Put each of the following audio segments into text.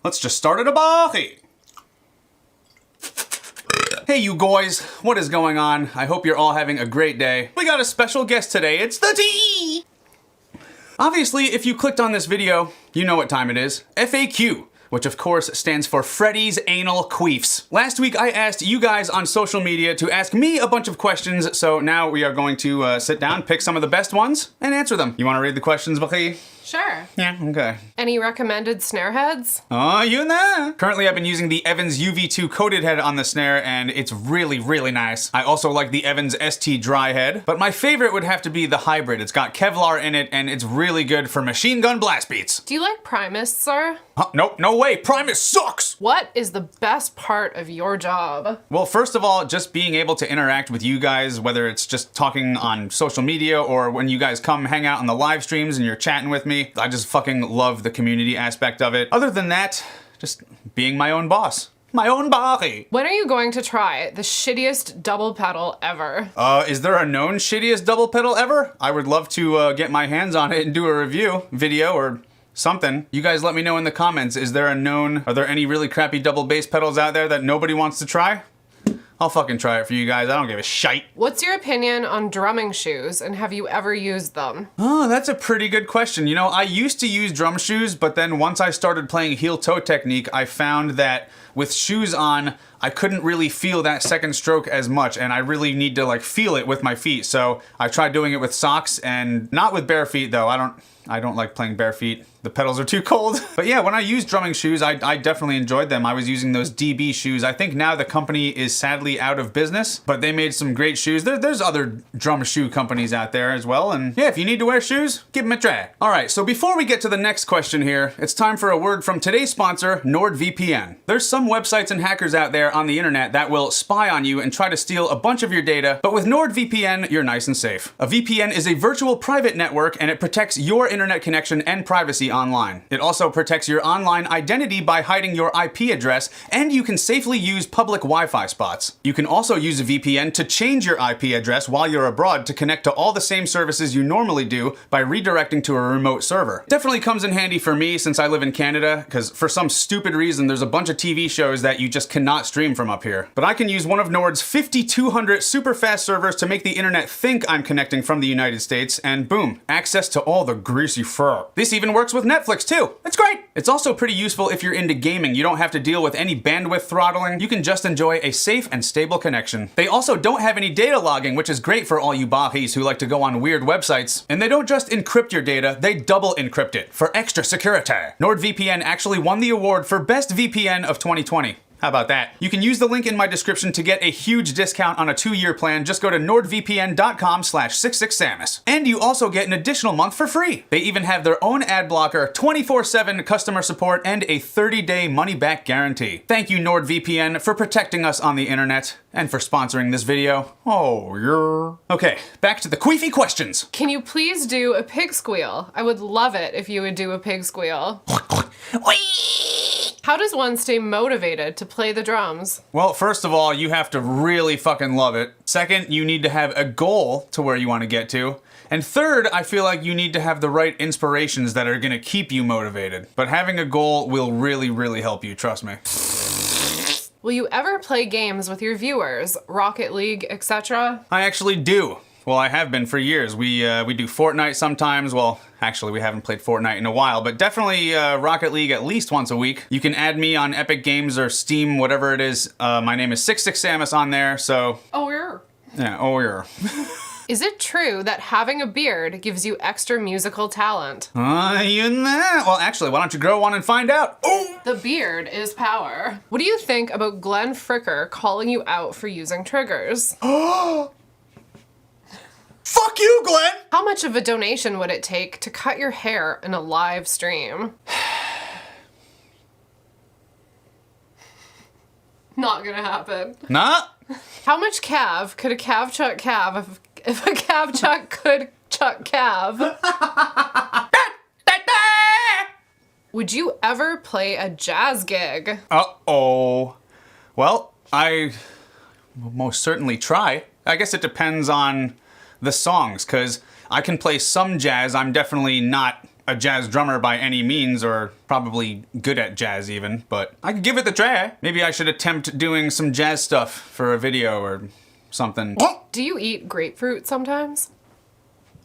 let's just start at a body. Hey you guys, what is going on? I hope you're all having a great day. We got a special guest today, it's the tea! Obviously, if you clicked on this video, you know what time it is. FAQ, which of course stands for Freddy's Anal Queefs. Last week I asked you guys on social media to ask me a bunch of questions, so now we are going to sit down, pick some of the best ones, and answer them. You wanna read the questions, Baki? Sure. Yeah, okay. Any recommended snare heads? Oh, you know. Currently I've been using the Evans UV2 coated head on the snare, and it's really, really nice. I also like the Evans ST dry head, but my favorite would have to be the hybrid. It's got Kevlar in it, and it's really good for machine gun blast beats. Do you like Primus, sir? Nope, no way, Primus sucks! What is the best part of your job? Well, first of all, just being able to interact with you guys, whether it's just talking on social media or when you guys come hang out on the live streams and you're chatting with me. I just fucking love the community aspect of it. Other than that, just being my own boss. My own body. When are you going to try the shittiest double pedal ever? Is there a known shittiest double pedal ever? I would love to get my hands on it and do a review video or something. You guys let me know in the comments, are there any really crappy double bass pedals out there that nobody wants to try? I'll fucking try it for you guys, I don't give a shite. What's your opinion on drumming shoes, and have you ever used them? Oh, that's a pretty good question. You know, I used to use drum shoes, but then once I started playing heel-toe technique, I found that with shoes on, I couldn't really feel that second stroke as much, and I really need to like feel it with my feet. So I tried doing it with socks, and not with bare feet though. I don't like playing bare feet. The pedals are too cold. But yeah, when I used drumming shoes, I definitely enjoyed them. I was using those DB shoes. I think now the company is sadly out of business, but they made some great shoes. There's other drum shoe companies out there as well. And yeah, if you need to wear shoes, give them a try. All right, so before we get to the next question here, it's time for a word from today's sponsor, NordVPN. There's some websites and hackers out there on the internet that will spy on you and try to steal a bunch of your data, but with NordVPN, you're nice and safe. A VPN is a virtual private network, and it protects your internet connection and privacy online. It also protects your online identity by hiding your IP address, and you can safely use public Wi-Fi spots. You can also use a VPN to change your IP address while you're abroad to connect to all the same services you normally do by redirecting to a remote server. Definitely comes in handy for me since I live in Canada, because for some stupid reason there's a bunch of TV shows that you just cannot stream from up here. But I can use one of Nord's 5,200 super fast servers to make the internet think I'm connecting from the United States, and boom, access to all the greasy fur. This even works with Netflix too. It's great! It's also pretty useful if you're into gaming. You don't have to deal with any bandwidth throttling. You can just enjoy a safe and stable connection. They also don't have any data logging, which is great for all you bahis who like to go on weird websites. And they don't just encrypt your data, they double encrypt it for extra security. NordVPN actually won the award for Best VPN of 2020. How about that? You can use the link in my description to get a huge discount on a 2-year plan. Just go to nordvpn.com/66samus. And you also get an additional month for free. They even have their own ad blocker, 24/7 customer support, and a 30-day money-back guarantee. Thank you, NordVPN, for protecting us on the internet and for sponsoring this video. Oh, yeah. Okay, back to the queefy questions. Can you please do a pig squeal? I would love it if you would do a pig squeal. How does one stay motivated to play the drums? Well, first of all, you have to really fucking love it. Second, you need to have a goal to where you want to get to. And third, I feel like you need to have the right inspirations that are gonna keep you motivated. But having a goal will really, really help you, trust me. Will you ever play games with your viewers? Rocket League, etc.? I actually do. Well, I have been for years. We do Fortnite sometimes. Well, actually, we haven't played Fortnite in a while, but definitely Rocket League at least once a week. You can add me on Epic Games or Steam, whatever it is. My name is 66samus on there, so... Oh, yeah. Yeah, oh, yeah. Is it true that having a beard gives you extra musical talent? You know. Well, actually, why don't you grow one and find out? Oh! The beard is power. What do you think about Glenn Fricker calling you out for using triggers? Fuck you, Glenn! How much of a donation would it take to cut your hair in a live stream? Not gonna happen. Nah. How much calf could a calf chuck calf if a calf chuck could chuck calf? Would you ever play a jazz gig? Uh-oh. Well, I will most certainly try. I guess it depends on the songs, because I can play some jazz. I'm definitely not a a jazz drummer by any means, or probably good at jazz even, but I could give it the try. Maybe I should attempt doing some jazz stuff for a video or something. Do you eat grapefruit sometimes?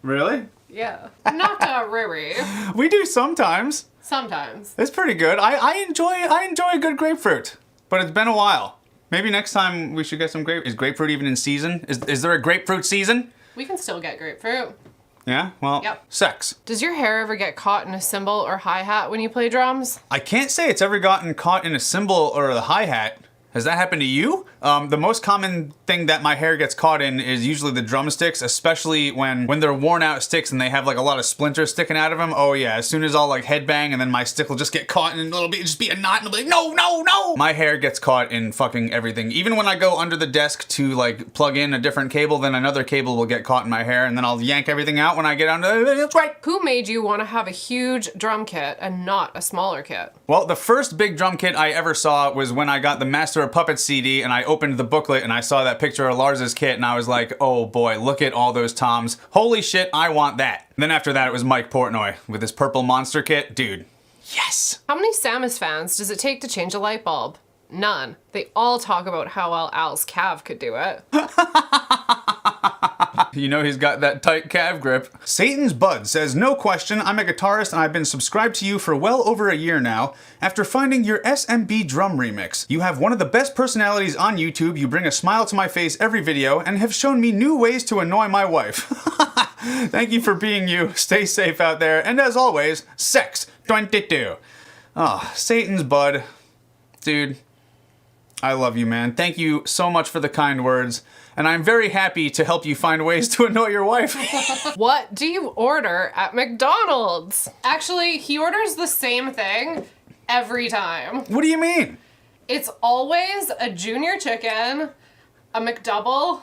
Really? Yeah. Not Riri. We do sometimes. Sometimes. It's pretty good. I enjoy a good grapefruit, but it's been a while. Maybe next time we should get some grapefruit. Is grapefruit even in season? Is there a grapefruit season? We can still get grapefruit. Yeah? Well, Yep. Sex. Does your hair ever get caught in a cymbal or hi-hat when you play drums? I can't say it's ever gotten caught in a cymbal or the hi-hat. Has that happened to you? The most common thing that my hair gets caught in is usually the drumsticks, especially when they're worn out sticks and they have like a lot of splinters sticking out of them. Oh yeah, as soon as I'll like headbang and then my stick will just get caught and it'll just be a knot and I'll be like, no, no, no! My hair gets caught in fucking everything. Even when I go under the desk to like plug in a different cable, then another cable will get caught in my hair and then I'll yank everything out when I get under it. That's right. Who made you want to have a huge drum kit and not a smaller kit? Well, the first big drum kit I ever saw was when I got the Master of Puppets CD and I opened the booklet and I saw that picture of Lars's kit and I was like, oh boy, look at all those toms. Holy shit, I want that. And then after that it was Mike Portnoy with his purple monster kit. Dude, yes. How many Samus fans does it take to change a light bulb? None. They all talk about how well Al's calf could do it. You know he's got that tight calf grip. Satan's Bud says, no question, I'm a guitarist and I've been subscribed to you for well over a year now. After finding your SMB drum remix, you have one of the best personalities on YouTube, you bring a smile to my face every video, and have shown me new ways to annoy my wife. Thank you for being you, stay safe out there, and as always, sex 22. Oh, Satan's Bud. Dude, I love you, man. Thank you so much for the kind words. And I'm very happy to help you find ways to annoy your wife. What do you order at McDonald's? Actually, he orders the same thing every time. What do you mean? It's always a junior chicken, a McDouble,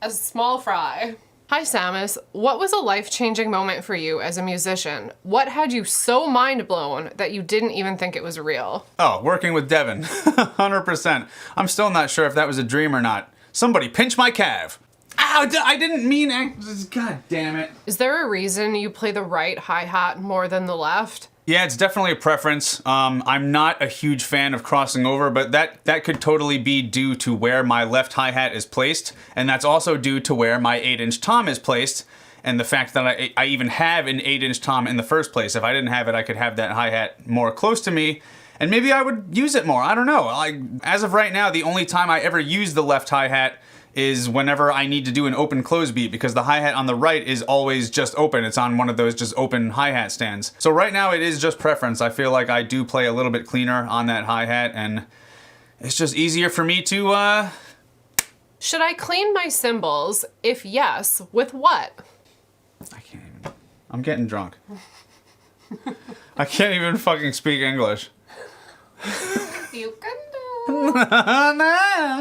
a small fry. Hi, Samus. What was a life-changing moment for you as a musician? What had you so mind-blown that you didn't even think it was real? Oh, working with Devin. 100%. I'm still not sure if that was a dream or not. Somebody pinch my calf. Ow, I didn't mean... God damn it. Is there a reason you play the right hi-hat more than the left? Yeah, it's definitely a preference. I'm not a huge fan of crossing over, but that could totally be due to where my left hi-hat is placed, and that's also due to where my 8-inch tom is placed, and the fact that I even have an 8-inch tom in the first place. If I didn't have it, I could have that hi-hat more close to me, and maybe I would use it more. I don't know. As of right now, the only time I ever use the left hi-hat is whenever I need to do an open close beat, because the hi-hat on the right is always just open. It's on one of those just open hi-hat stands. So right now it is just preference. I feel like I do play a little bit cleaner on that hi-hat, and it's just easier for me to, Should I clean my cymbals? If yes, with what? I can't even. I'm getting drunk. I can't even fucking speak English. You can do.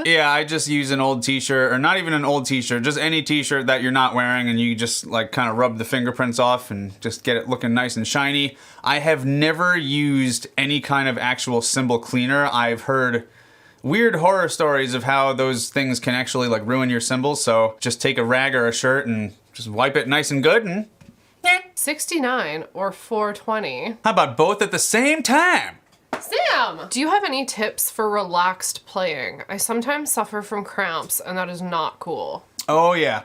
Yeah, I just use an old t-shirt, or not even an old t-shirt, just any t-shirt that you're not wearing, and you just like kind of rub the fingerprints off and just get it looking nice and shiny. I have never used any kind of actual cymbal cleaner. I've heard weird horror stories of how those things can actually like ruin your cymbals, so just take a rag or a shirt and just wipe it nice and good and... 69 or 420? How about both at the same time? Sam! Do you have any tips for relaxed playing? I sometimes suffer from cramps, and that is not cool. Oh yeah.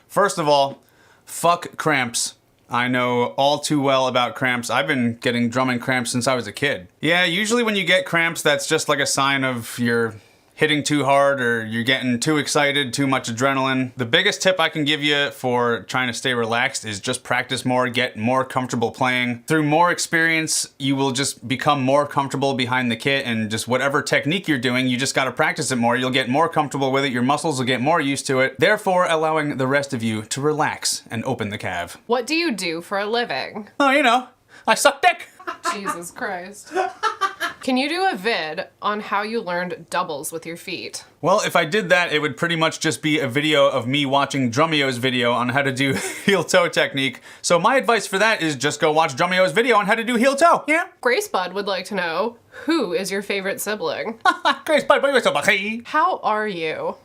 First of all, fuck cramps. I know all too well about cramps. I've been getting drumming cramps since I was a kid. Yeah, usually when you get cramps, that's just like a sign of you're hitting too hard or you're getting too excited, too much adrenaline. The biggest tip I can give you for trying to stay relaxed is just practice more, get more comfortable playing. Through more experience, you will just become more comfortable behind the kit, and just whatever technique you're doing, you just gotta practice it more. You'll get more comfortable with it, your muscles will get more used to it, therefore allowing the rest of you to relax and open the calf. What do you do for a living? Oh, you know, I suck dick. Jesus Christ. Can you do a vid on how you learned doubles with your feet? Well, if I did that, it would pretty much just be a video of me watching Drummio's video on how to do heel toe technique. So my advice for that is just go watch Drummio's video on how to do heel toe. Yeah. Grace Bud would like to know, who is your favorite sibling? Grace Bud, How are you?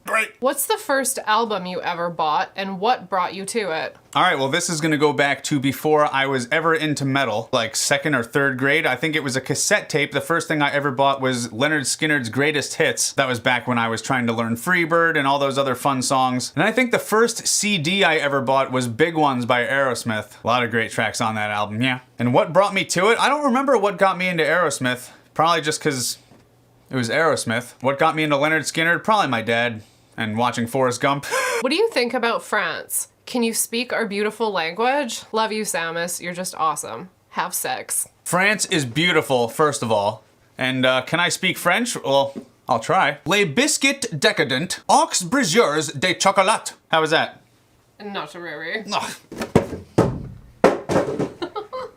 Great. What's the first album you ever bought, and what brought you to it? All right, well, this is gonna go back to before I was ever into metal, like 2nd or 3rd grade. I think it was a cassette tape. The first thing I ever bought was Leonard Skinner's Greatest Hits. That was back when I was trying to learn Freebird and all those other fun songs. And I think the first CD I ever bought was Big Ones by Aerosmith. A lot of great tracks on that album, yeah. And what brought me to it? I don't remember what got me into Aerosmith. Probably just because it was Aerosmith. What got me into Leonard Skinner? Probably my dad and watching Forrest Gump. What do you think about France? Can you speak our beautiful language? Love you, Samus. You're just awesome. Have sex. France is beautiful, first of all. And can I speak French? Well, I'll try. Les biscuits décadents, aux briseurs de chocolat. How was that? Not to worry. Ugh.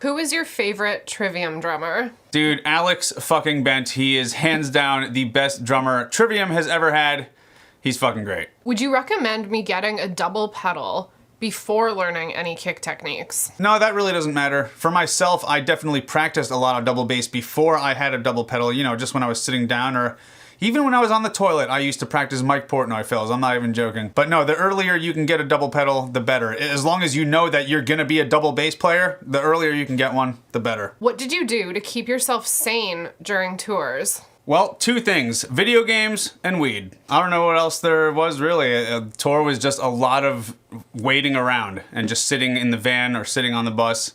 Who is your favorite Trivium drummer? Dude, Alex fucking Bent. He is hands down the best drummer Trivium has ever had. He's fucking great. Would you recommend me getting a double pedal before learning any kick techniques? No, that really doesn't matter. For myself, I definitely practiced a lot of double bass before I had a double pedal, you know, just when I was sitting down, or even when I was on the toilet, I used to practice Mike Portnoy fills. I'm not even joking. But no, the earlier you can get a double pedal, the better. As long as you know that you're gonna be a double bass player, the earlier you can get one, the better. What did you do to keep yourself sane during tours? Well, 2 things, video games and weed. I don't know what else there was really. A tour was just a lot of waiting around and just sitting in the van or sitting on the bus.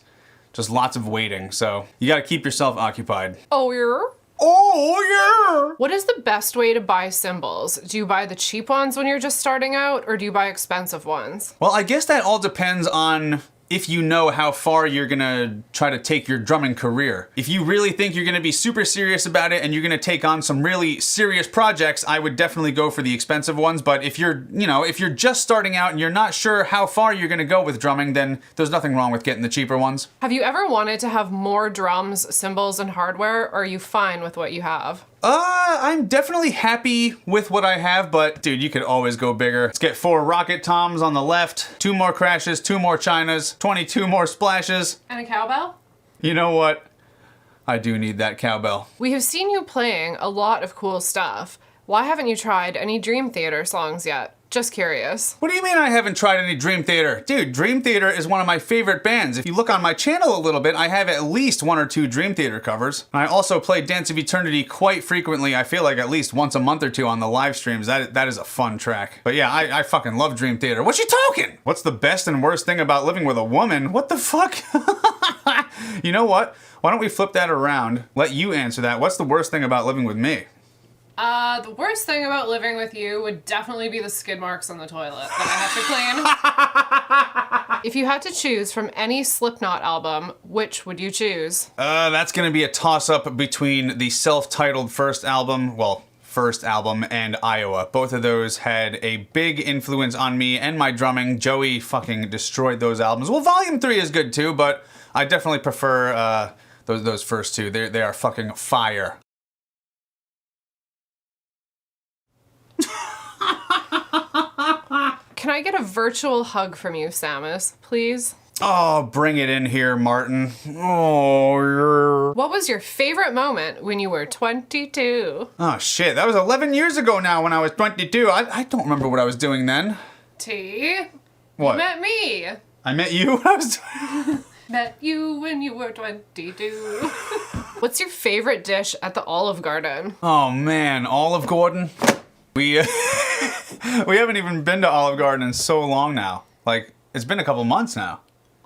Just lots of waiting. So you gotta keep yourself occupied. Oh, yeah? Oh, yeah! What is the best way to buy cymbals? Do you buy the cheap ones when you're just starting out, or do you buy expensive ones? Well, I guess that all depends on if you know how far you're gonna try to take your drumming career. If you really think you're gonna be super serious about it and you're gonna take on some really serious projects, I would definitely go for the expensive ones. But if you're, if you're just starting out and you're not sure how far you're gonna go with drumming, then there's nothing wrong with getting the cheaper ones. Have you ever wanted to have more drums, cymbals, and hardware, or are you fine with what you have? I'm definitely happy with what I have, but dude, you could always go bigger. Let's get 4 rocket toms on the left, 2 more crashes, 2 more chinas, 22 more splashes. And a cowbell? You know what? I do need that cowbell. We have seen you playing a lot of cool stuff. Why haven't you tried any Dream Theater songs yet? Just curious. What do you mean I haven't tried any Dream Theater? Dude, Dream Theater is one of my favorite bands. If you look on my channel a little bit, I have at least 1 or 2 Dream Theater covers. And I also play Dance of Eternity quite frequently. I feel like at least once a month or 2 on the live streams. That is a fun track. But yeah, I fucking love Dream Theater. What you talking? What's the best and worst thing about living with a woman? What the fuck? You know what? Why don't we flip that around? Let you answer that. What's the worst thing about living with me? The worst thing about living with you would definitely be the skid marks on the toilet that I have to clean. If you had to choose from any Slipknot album, which would you choose? That's gonna be a toss-up between the self-titled first album, and Iowa. Both of those had a big influence on me and my drumming. Joey fucking destroyed those albums. Well, Volume 3 is good too, but I definitely prefer those first 2. They are fucking fire. Can I get a virtual hug from you, Samus, please? Oh, bring it in here, Martin. Oh, What was your favorite moment when you were 22? oh shit, that was 11 years ago now when I was 22. I don't remember what I was doing then. T? What? You met me. I met you when I was... Met you when you were 22. What's your favorite dish at the Olive Garden? Oh man, Olive Garden. We we haven't even been to Olive Garden in so long now. Like, it's been a couple months now.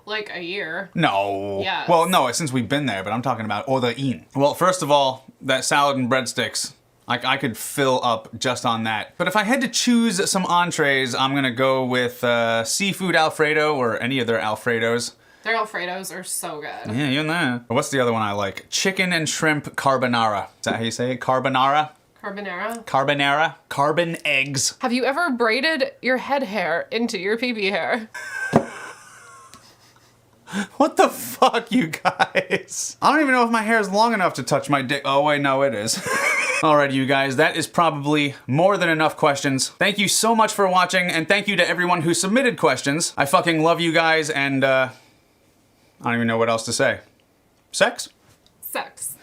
Like a year. No. Yes. Well, no, since we've been there, but I'm talking about Ortega. Well, first of all, that salad and breadsticks, I could fill up just on that. But if I had to choose some entrees, I'm gonna go with seafood Alfredo or any of their Alfredos. Their Alfredos are so good. Yeah, you know. What's the other one I like? Chicken and shrimp carbonara. Is that how you say it? Carbonara? Carbonara? Carbonara? Carbon eggs. Have you ever braided your head hair into your PB hair? What the fuck, you guys? I don't even know if my hair is long enough to touch my dick. Oh, wait, no, it is. Alright, you guys, that is probably more than enough questions. Thank you so much for watching, and thank you to everyone who submitted questions. I fucking love you guys, and I don't even know what else to say. Sex? Sex.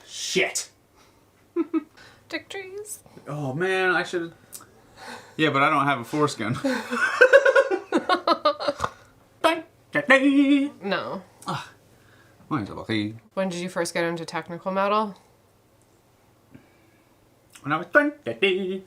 Shit. Dick trees. Oh man, I should Yeah, but I don't have a foreskin. No. When When did you first get into technical metal? I was 20.